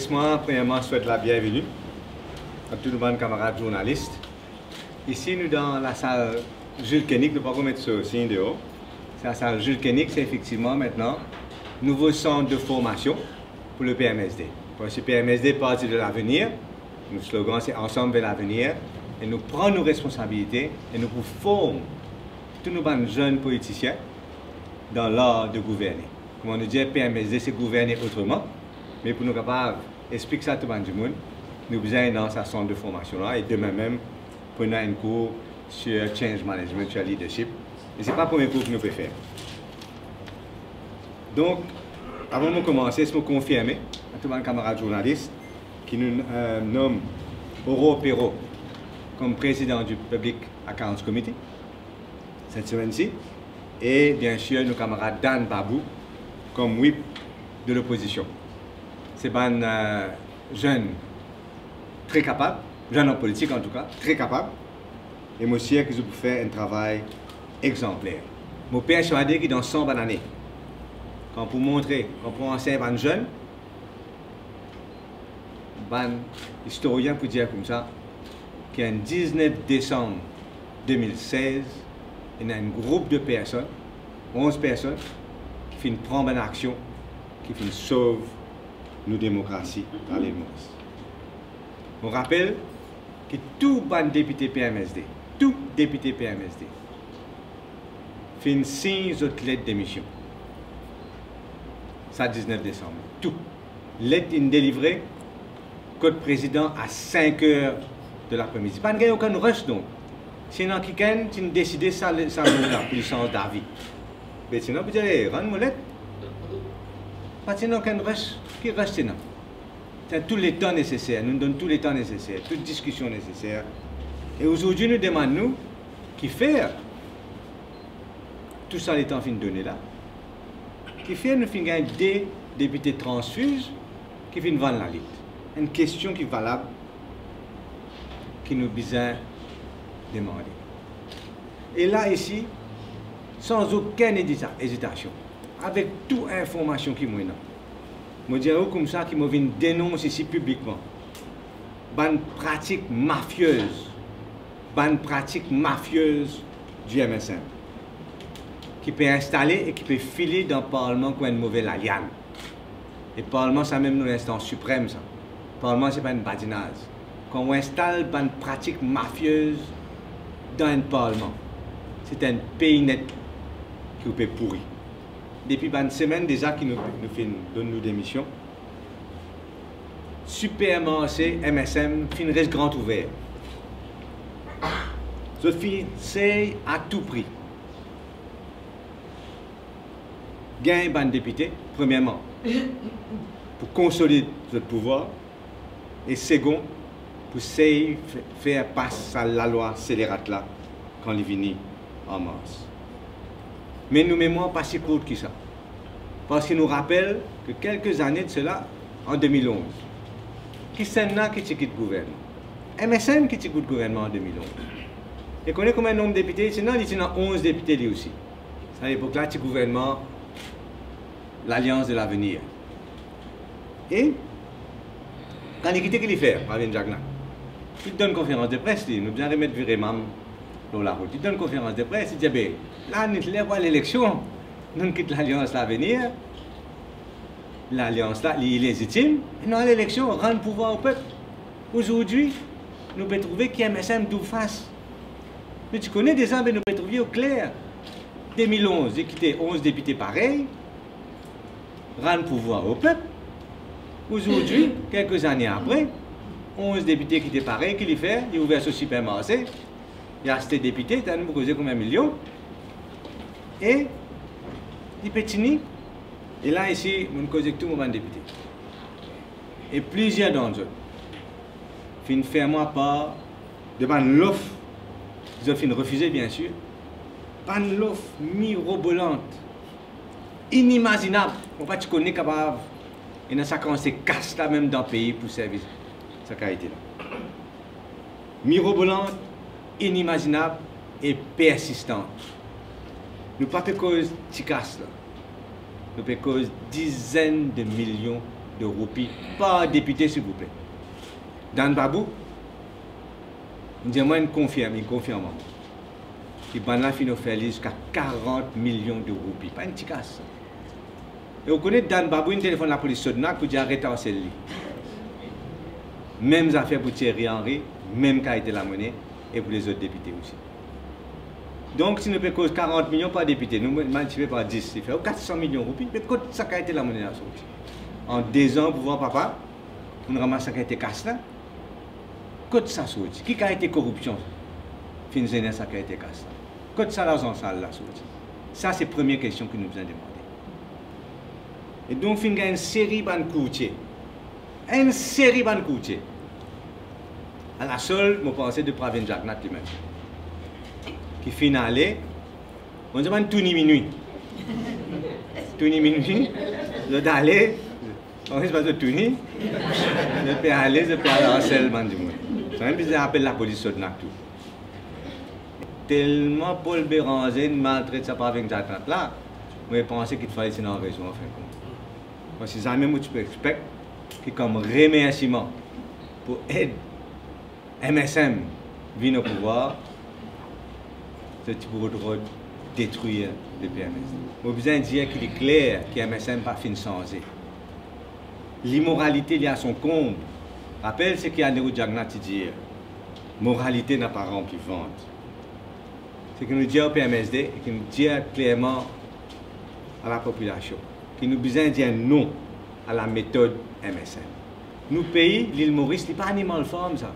laisse-moi premièrement souhaiter la bienvenue à tous nos camarades journalistes. Ici, nous dans la salle Jules Koenig, nous ne pouvons pas mettre ça aussi dehors. C'est la salle Jules Koenig, c'est effectivement maintenant nouveau centre de formation pour le PMSD. Parce que le PMSD partie de l'avenir. Notre slogan, c'est Ensemble vers l'avenir. Et nous prenons nos responsabilités et nous formons tous nos jeunes politiciens dans l'art de gouverner. Comme on nous dit, PMSD, c'est gouverner autrement. Mais pour nous capables d'expliquer ça à tout le monde, nous besoin dans sa centre de formation-là. Et demain même, prenons un cours sur Change Management, sur Leadership. Et ce n'est pas le premier cours que nous pouvons faire. Donc, avant de commencer, je me confirmer à tous mes camarades journalistes qui nous nomment Auro Perrault comme président du Public Accounts Committee cette semaine-ci. Et bien sûr, nos camarades Dan Babou comme whip de l'opposition. C'est un jeune très capable, jeune homme politique en tout cas, très capable. Et moi aussi, qu'ils ont fait un travail exemplaire. Mon père persuadé qu'il dans 100 années, quand pour montrer, quand pour enseigner un jeune, un historien peut dire comme ça, qu'un 19 décembre 2016, il y a un groupe de personnes, 11 personnes, qui finissent prendre une action, qui finissent sauver nos démocraties dans les Maurice. On rappelle que tout ban député PMSD, tout député PMSD, finit 6 autres lettres d'émission. Ça, 19 décembre. Tout. Lettre délivrée, code président à 5 h de l'après-midi. Pas de aucun rush donc. Sinon, quelqu'un qui a décidé ça la puissance d'avis. Mais sinon, vous direz, rends-moi lettre. Pas sinon, aucun rush. Qui rush sinon? C'est tous les temps nécessaires. Nous donnons tous les temps nécessaires, toute discussion nécessaire. Et aujourd'hui, nous demandons qui fait tout ça, les temps fin donné là. Qui fait nous finir des députés transfuges qui viennent vendre la lutte. Une question qui est valable, qui nous besoin demander. Et là, ici, sans aucune hésitation, avec toute information qui m'est là, je dirais comme ça qui me vient dénoncer ici publiquement, une pratique mafieuse, du MSM, qui peut installer et qui peut filer dans le Parlement comme une mauvaise alliance. Et le Parlement, c'est même une instance suprême, ça. Le Parlement, ce n'est pas une badinage. Quand on installe une pratique mafieuse dans un Parlement, c'est un pays net qui peut pourrir. Depuis une semaine déjà qui nous donne nos démissions, supermarché MSM fin reste grand ouvert. Je c'est à tout prix. Gagne un député, premièrement, pour consolider le pouvoir, et second, pour faire passer la loi scélérate là, quand il vient en mars. Mais nos mémoires pas si courtes que ça. Parce qu'il nous rappelle que quelques années de cela, en 2011, qui c'est là qui quitte le gouvernement? MSM qui quitte le gouvernement en 2011. Et connaît combien de nombre de députés? Sinon, il y a 11 députés lui aussi. À l'époque-là, le gouvernement, l'Alliance de l'avenir. Et, quand il quitte, qu'il y fait, Marvin Jagna? Il donne une conférence de presse, il nous bien remettre virer même dans la route. Il donne une conférence de presse, il dit, ben, là, nous sommes à l'élection, nous quittons l'Alliance de l'avenir. L'Alliance là, il est légitime, et nous, à l'élection, on rend le pouvoir au peuple. Aujourd'hui, nous pouvons trouver qu'il y a un MSM d'où face. Mais tu connais des gens, nous pouvons trouver au clair. 2011, j'ai quitté 11 députés pareils, rend le pouvoir au peuple. Aujourd'hui, quelques années après, 11 députés qui étaient pareils, qui les fait, ils ont ouvert ce supermarché, il y a acheté députés, il a nous causé combien de millions, et ils pétinent. Et là, ici, nous causons tout le monde député. Et plusieurs d'entre eux, fin faire moi part devant l'offre, ils ont fin refusé bien sûr, par l'offre mirobolante, inimaginable, on va tu connais capable, et dans ça quand c'est casse là même dans le pays pour servir sa qualité là. Mirobolante, inimaginable et persistante. Nous pas fait cause de casse là. Nous fait cause dizaines de millions de roupies par député, s'il vous plaît. Dan Babou, moi, il confirme. Qui a fait jusqu'à 40 millions de roupies. Pas une petite casse. Et vous connaissez Dan Babou, il téléphone la police Sodnak pour dire arrêtez à celle-là. Mêmes affaires pour Thierry Henry, même qu'a été la monnaie, et pour les autres députés aussi. Donc, si nous payons 40 millions par député, nous multiplions par 10, il fait 400 millions de roupies, mais quand ça a été la monnaie là, en 2 ans, pour voir papa, on ramasse ça qui a été casse là. Quand ça sorti, qui a été corruption, fin jeunesse ça qui a été casse là. Quand ça l'argent sale là sorti. Ça, c'est la première question que nous avons demandé. Et donc, il y a une série de courtiers. Une série de courtiers. À la seule, je pensais de Pravin Jagnat lui-même. Qui finalait, on se demande tout ni minuit. Tout ni minuit, je vais aller, on ne pas de tout ni, je peux aller, harcèlement du monde. C'est même bizarre appelle la police sur tout. Tellement Paul Béranger maltraite sa Pravin Jagnat là, je pensais qu'il fallait une raison en fin de compte. Parce que jamais tu peux expecter que comme remerciement pour aider MSM vient au pouvoir, c'est pour détruire le PMS. Je besoin de dire qu'il est clair que MSM n'a pas fini changer. L'immoralité liée à son comble. Rappelle ce qu'il y a Nehru Jagnat dit. Moralité n'a pas rempli vente. C'est que nous dit au PMSD et que nous dit clairement à la population que nous besoin de dire non à la méthode MSM. Nous pays, l'île Maurice, n'est pas animal forme ça.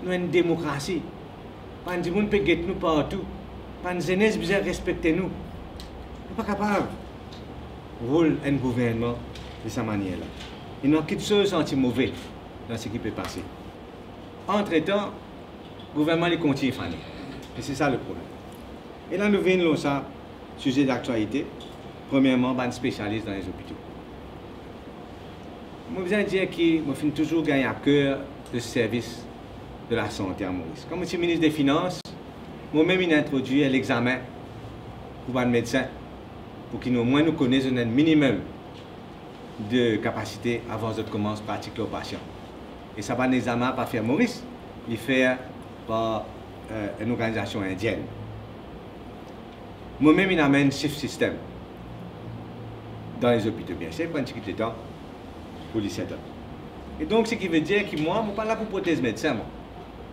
Nous avons une démocratie. Pas de monde peut guetter nous partout. Pas de jeunesse besoin respecter nous. Nous ne sommes pas capables de rouler un gouvernement de cette manière-là. Il n'y a quelque chose de mauvais dans ce qui peut passer. Entre-temps, le gouvernement continue à faire. Et c'est ça le problème. Et là, nous venons ça, sujet d'actualité. Premièrement, un spécialiste dans les hôpitaux. Je veux dire que je finis toujours gagner à cœur le service de la santé à Maurice. Comme je suis ministre des Finances, moi-même j'ai introduit l'examen pour les médecins, pour qu'ils au moins nous connaissent un minimum de capacité avant de commencer à pratiquer aux patients. Et ça va un examen pas faire Maurice, il fait par une organisation indienne. Moi-même il amène shift system dans les hôpitaux, bien sûr, pour un petit peu de temps pour les 7 ans. Et donc, ce qui veut dire que moi, je ne suis pas là pour prothèse médecin.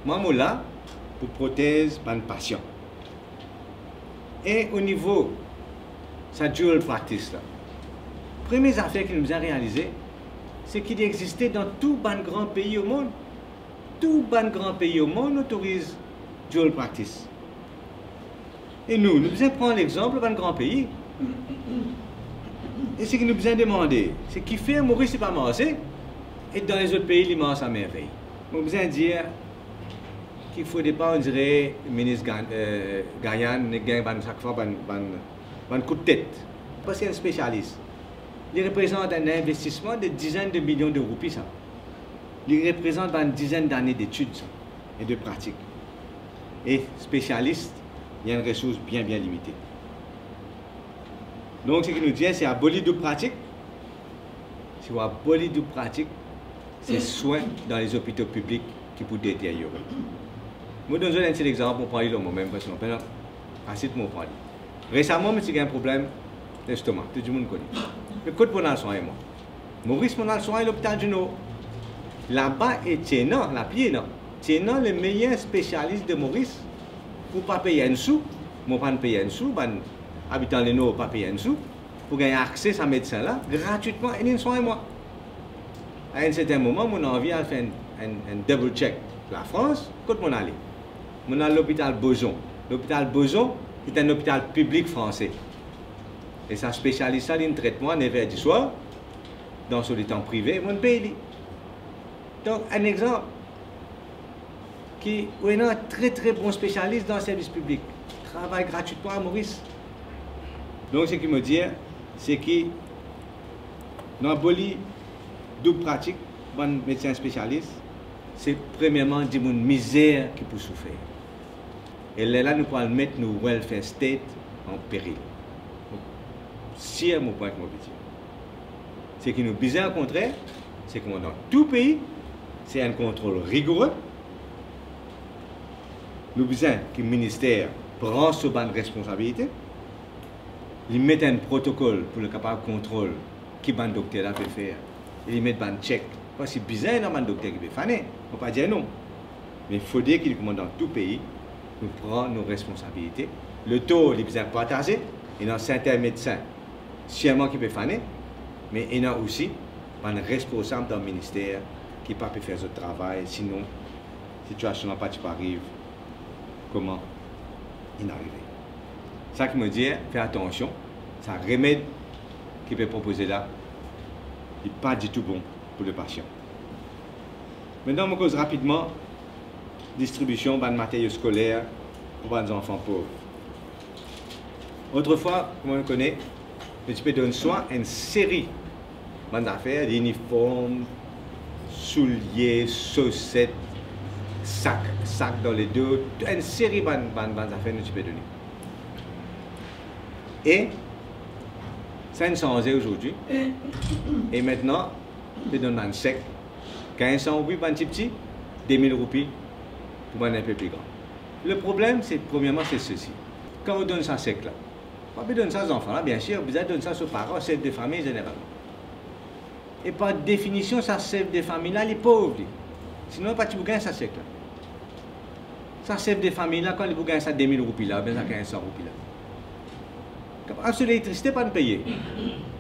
Moi, je suis là pour prothèse par patient. Et au niveau de sa dual practice, la première affaire que nous avons réalisée, c'est qu'il existait dans tout les grands pays au monde. Tout les grands pays au monde autorise dual practice. Et nous devons prendre l'exemple de grands pays. Et ce que nous devons demander, c'est qui fait Maurice, c'est pas marché, et dans les autres pays, il marche à merveille. Nous devons dire qu'il ne faudrait pas, on dirait, le ministre Guyane ne gagne chaque fois un coup de tête. Parce qu'il est un spécialiste. Il représente un investissement de dizaines de millions de roupies. Ça. Il représente une dizaine d'années d'études et de pratiques. Et spécialiste, il y a une ressource bien limitée. Donc, ce qu'il nous dit, c'est abolir de pratique. Si on abolit de pratique, c'est soins dans les hôpitaux publics qui peuvent détériorer. Moi, je donne un petit exemple pour prendre moi-même, parce que je ne sais pas prendre. Récemment, j'ai eu un problème d'estomac, tout le monde connaît. Mais quand on a le soin, moi, Maurice, on a le soin à l'hôpital du Nord. Là-bas, et Tienan, la pied, non. Tienan, le meilleur spécialiste de Maurice, pour ne pas payer un sou, moi, pas payer un sou, habitant les Nord, pas payer un sou, pour gagner accès à ce médecin-là, gratuitement, et il soigne moi. À un certain moment, mon envie à faire un double check. La France, quand on allait, on a l'hôpital Boson. L'hôpital Boson est un hôpital public français. Et ça spécialise ça dans traitement 9h du soir, dans le temps privé, mon pays. Donc, un exemple qui est un très bon spécialiste dans le service public. Travaille gratuitement à Maurice. Donc, ce qu'il me dit, c'est que dans Boli, double pratique, bon médecin spécialiste, c'est premièrement des misère qui peut souffrir. Et là, nous pouvons mettre nos welfare state en péril. Si mon point que je veux dire. Ce qui nous bizarre au contraire, c'est que dans tout pays, c'est un contrôle rigoureux. Nous besoin que le ministère prend ce ban de responsabilité. Il met un protocole pour le capable contrôle qui ban docteur peut faire. Il met un check. Parce que c'est bizarre dans un docteur qui peut faire. On ne peut pas dire non. Mais il faut dire qu'il commande dans tout pays, nous prenons nos responsabilités. Le taux, il est besoin de partager. Il y a certains médecins, sûrement qui peuvent faire. Mais il y a aussi un responsable dans le ministère qui ne peut pas faire ce travail. Sinon, la situation n'a pas arrive. Comment il est arrivé. Ça qui me dit, fais attention, c'est un remède qui peut proposer là, il n'est pas du tout bon pour le patient. Maintenant, on cause rapidement distribution de matériaux scolaires pour les enfants pauvres. Autrefois, comme on connaît, le type donne soit une série d'affaires, d'uniformes, souliers, chaussettes, sacs dans les deux, une série d'affaires que tu peux donner. Et ça ne changé aujourd'hui. Et maintenant, tu donnes un chèque, 1500 roupies pour un petit, 2000 roupies pour un peu plus grand. Le problème, c'est premièrement, c'est ceci. Quand on donne ça chèque là, on donne ça aux enfants là, bien sûr, vous donne ça aux parents, chefs de famille généralement. Et par définition, ça chef de famille là, les pauvres. Sinon, pas tu gagnes ça chèque là. Ça chef de famille là, quand ils gagnent ça 2000 roupies là, bien ça 1500 roupies là. Capable de l'électricité pas de payer.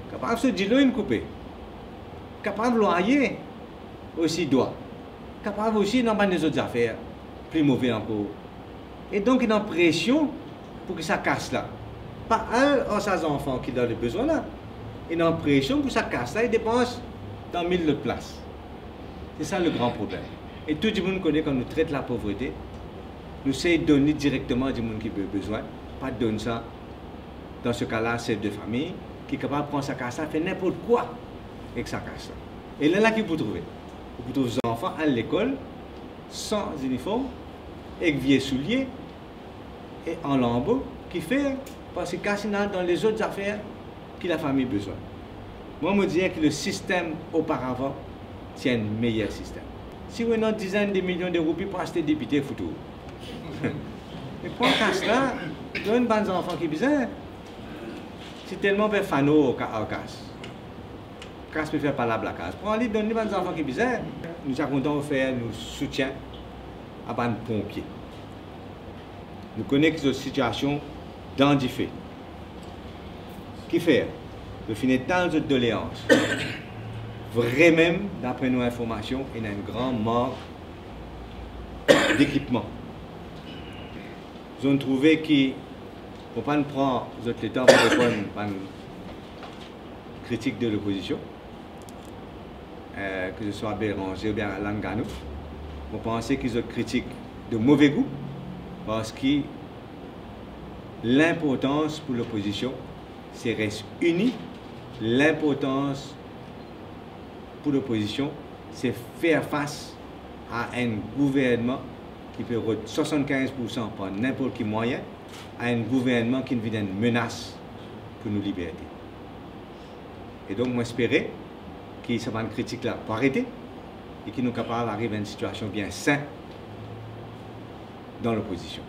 Capable de l'eau une coupée. Capable de loyer aussi doit. Capable aussi dans des autres affaires plus mauvais encore. Et donc il a pression pour que ça casse là. Pas un de ses enfants qui a le besoin là. Il a pression pour que ça casse là, il dépense dans 1000 autres places. C'est ça le grand problème. Et tout le monde connaît quand nous traitons la pauvreté. Nous essayons de donner directement à des gens qui ont besoin, pas de donner ça. Dans ce cas-là, chef de famille qui est capable de prendre sa casse, faire n'importe quoi avec sa casse. Et là, qui vous trouvez? Vous trouvez des enfants à l'école, sans uniforme, avec vieux souliers et en lambeaux, qui fait parce que casse dans les autres affaires que la famille a besoin. Moi, je me disais que le système auparavant, c'est un meilleur système. Si vous avez une dizaine de millions de roupies pour acheter des députés, il faut tout. Mais pour casse là, il y a une bande d'enfants qui ont besoin. C'est tellement fait fano au casse. Casse peut faire par la casse. Pour aller donner aux enfants qui besoin, nous sommes contents de faire nous soutien à les pompiers. Nous connaissons cette situation dans des faits. Qui fait? De finir tant de doléances. Vraiment, d'après nos informations, il y a un grand manque d'équipement. Nous avons trouvé que pour ne pas prendre le temps pour répondre à une critique de l'opposition, que ce soit Béranger ou bien Langanou, on pensait qu'ils ont critique de mauvais goût parce que l'importance pour l'opposition, c'est rester unis. L'importance pour l'opposition, c'est faire face à un gouvernement qui peut retirer 75% par n'importe quel moyen, à un gouvernement qui devient une menace pour nos libertés. Et donc, moi, j'espérais que ça va une critique là pour arrêter et qu'il nous capable d'arriver à une situation bien saine dans l'opposition.